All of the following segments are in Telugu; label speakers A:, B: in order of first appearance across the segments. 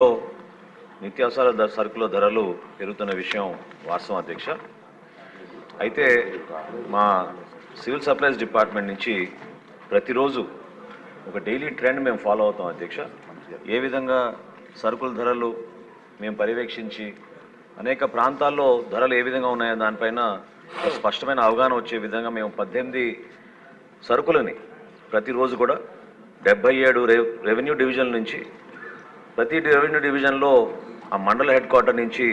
A: నిత్యావసర సరుకుల ధరలు పెరుగుతున్న విషయం వాస్తవం అధ్యక్ష. అయితే మా సివిల్ సప్లైస్ డిపార్ట్మెంట్ నుంచి ప్రతిరోజు ఒక డైలీ ట్రెండ్ మేము ఫాలో అవుతాం అధ్యక్ష. ఏ విధంగా సరుకుల ధరలు మేము పర్యవేక్షించి అనేక ప్రాంతాల్లో ధరలు ఏ విధంగా ఉన్నాయో దానిపైన స్పష్టమైన అవగాహన వచ్చే విధంగా మేము 18 సరుకులని ప్రతిరోజు కూడా 77 రెవెన్యూ డివిజన్ నుంచి ప్రతి రెవెన్యూ డివిజన్లో ఆ మండల హెడ్ క్వార్టర్ నుంచి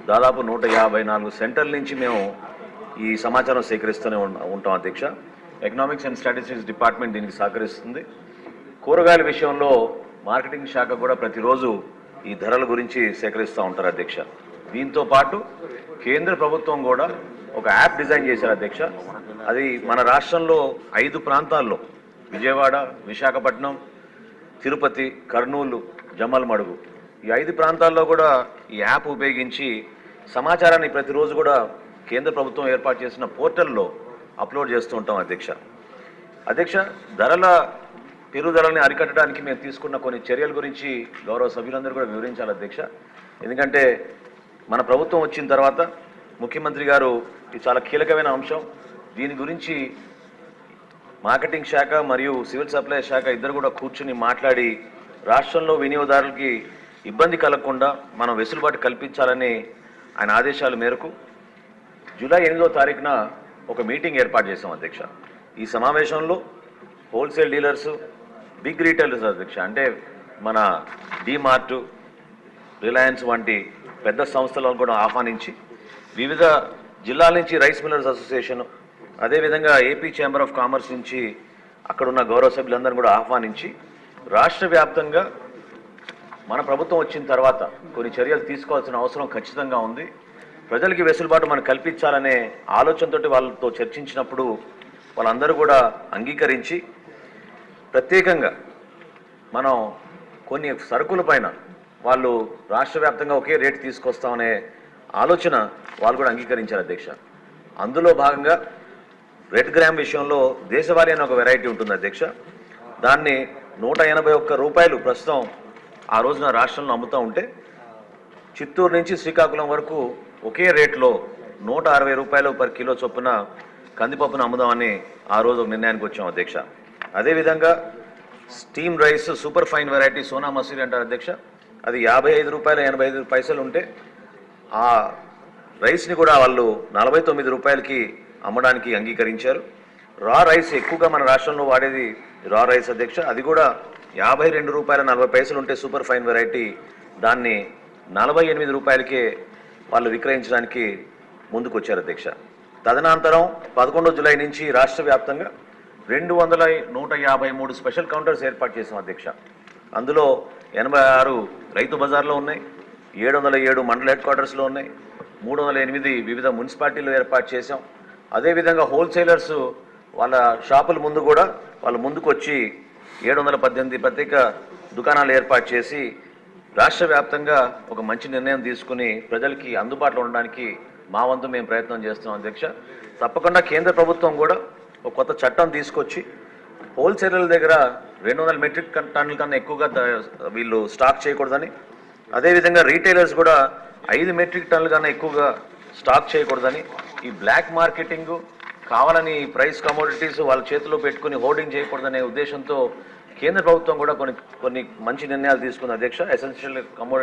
A: దాదాపు 154 సెంటర్ల నుంచి మేము ఈ సమాచారం సేకరిస్తూనే ఉంటాం అధ్యక్ష. ఎకనామిక్స్ అండ్ స్టాటిస్టిక్స్ డిపార్ట్మెంట్ దీనికి సహకరిస్తుంది. కూరగాయల విషయంలో మార్కెటింగ్ శాఖ కూడా ప్రతిరోజు ఈ ధరల గురించి సేకరిస్తూ ఉంటారు అధ్యక్ష. దీంతో పాటు కేంద్ర ప్రభుత్వం కూడా ఒక యాప్ డిజైన్ చేశారు అధ్యక్ష. అది మన రాష్ట్రంలో 5 ప్రాంతాల్లో విజయవాడ, విశాఖపట్నం, తిరుపతి, కర్నూలు, జమ్మలమడుగు ఈ 5 ప్రాంతాల్లో కూడా ఈ యాప్ ఉపయోగించి సమాచారాన్ని ప్రతిరోజు కూడా కేంద్ర ప్రభుత్వం ఏర్పాటు చేసిన పోర్టల్లో అప్లోడ్ చేస్తూ ఉంటాం అధ్యక్ష. ధరల పెరుగుదలని అరికట్టడానికి మేము తీసుకున్న కొన్ని చర్యల గురించి గౌరవ సభ్యులందరూ కూడా వివరించాలి అధ్యక్ష. ఎందుకంటే మన ప్రభుత్వం వచ్చిన తర్వాత ముఖ్యమంత్రి గారు ఇది చాలా కీలకమైన అంశం. దీని గురించి మార్కెటింగ్ శాఖ మరియు సివిల్ సప్లై శాఖ ఇద్దరు కూడా కూర్చుని మాట్లాడి రాష్ట్రంలో వినియోగదారులకి ఇబ్బంది కలగకుండా మనం వెసులుబాటు కల్పించాలని ఆయన ఆదేశాల మేరకు జూలై 8వ తారీఖున ఒక మీటింగ్ ఏర్పాటు చేశాం అధ్యక్ష. ఈ సమావేశంలో హోల్సేల్ డీలర్స్, బిగ్ రీటైలర్స్ అధ్యక్ష, అంటే మన డిమార్ట్, రిలయన్స్ వంటి పెద్ద సంస్థలను కూడా ఆహ్వానించి వివిధ జిల్లాల నుంచి రైస్ మిల్లర్స్ అసోసియేషన్, అదేవిధంగా ఏపీ ఛాంబర్ ఆఫ్ కామర్స్ నుంచి అక్కడున్న గౌరవ సభ్యులందరినీ కూడా ఆహ్వానించి రాష్ట్ర వ్యాప్తంగా మన ప్రభుత్వం వచ్చిన తర్వాత కొన్ని చర్యలు తీసుకోవాల్సిన అవసరం ఖచ్చితంగా ఉంది. ప్రజలకి వెసులుబాటు మనం కల్పించాలనే ఆలోచనతోటి వాళ్ళతో చర్చించినప్పుడు వాళ్ళందరూ కూడా అంగీకరించి ప్రత్యేకంగా మనం కొన్ని సరుకుల పైన వాళ్ళు రాష్ట్ర వ్యాప్తంగా ఒకే రేటు తీసుకొస్తామనే ఆలోచన వాళ్ళు కూడా అంగీకరించారు అధ్యక్ష. అందులో భాగంగా రెడ్ గ్రామ్ విషయంలో దేశవాళీ అనే ఒక వెరైటీ ఉంటుంది అధ్యక్ష. దాన్ని 181 రూపాయలు ప్రస్తుతం ఆ రోజున రాష్ట్రంలో అమ్ముతూ ఉంటే చిత్తూరు నుంచి శ్రీకాకుళం వరకు ఒకే రేట్లో 160 రూపాయలు పర్ కిలో చొప్పున కందిపప్పును అమ్ముదామని ఆ రోజు ఒక నిర్ణయానికి వచ్చాం అధ్యక్ష. అదేవిధంగా steam rice super fine variety Sona Masuri అంటారు అధ్యక్ష. అది 55 రూపాయలు 85 పైసలు ఉంటే ఆ రైస్ని కూడా వాళ్ళు 49 రూపాయలకి అమ్మడానికి అంగీకరించారు. రా రైస్ ఎక్కువగా మన రాష్ట్రంలో వాడేది రా రైస్ అధ్యక్ష. అది కూడా 52 రూపాయల 40 పైసలు ఉంటే సూపర్ ఫైన్ వెరైటీ దాన్ని 48 రూపాయలకే వాళ్ళు విక్రయించడానికి ముందుకు వచ్చారు అధ్యక్ష. తదనంతరం 11 జూలై నుంచి రాష్ట్ర వ్యాప్తంగా 153 స్పెషల్ కౌంటర్స్ ఏర్పాటు చేసాం అధ్యక్ష. అందులో 86 రైతు బజార్లో ఉన్నాయి, 707 మండల హెడ్ క్వార్టర్స్లో ఉన్నాయి, 308 వివిధ మున్సిపాలిటీలు ఏర్పాటు చేసాం. అదేవిధంగా హోల్సేలర్స్ వాళ్ళ షాపుల ముందు కూడా వాళ్ళు ముందుకు వచ్చి 718 ప్రత్యేక దుకాణాలు ఏర్పాటు చేసి రాష్ట్ర వ్యాప్తంగా ఒక మంచి నిర్ణయం తీసుకుని ప్రజలకి అందుబాటులో ఉండడానికి మా వంతు మేము ప్రయత్నం చేస్తున్నాం అధ్యక్ష. తప్పకుండా కేంద్ర ప్రభుత్వం కూడా ఒక కొత్త చట్టం తీసుకొచ్చి హోల్సేలర్ల దగ్గర 200 మెట్రిక్ టన్నుల కన్నా ఎక్కువగా వీళ్ళు స్టాక్ చేయకూడదని, అదేవిధంగా రీటైలర్స్ కూడా 5 మెట్రిక్ టన్నుల కన్నా ఎక్కువగా స్టాక్ చేయకూడదని, ఈ బ్లాక్ మార్కెటింగ్ కావాలని ప్రైస్ కమోడిటీస్ వాళ్ళ చేతిలో పెట్టుకుని హోర్డింగ్ చేయకూడదనే ఉద్దేశంతో కేంద్ర ప్రభుత్వం కూడా కొన్ని మంచి నిర్ణయాలు తీసుకుంది అధ్యక్ష. Essential commodity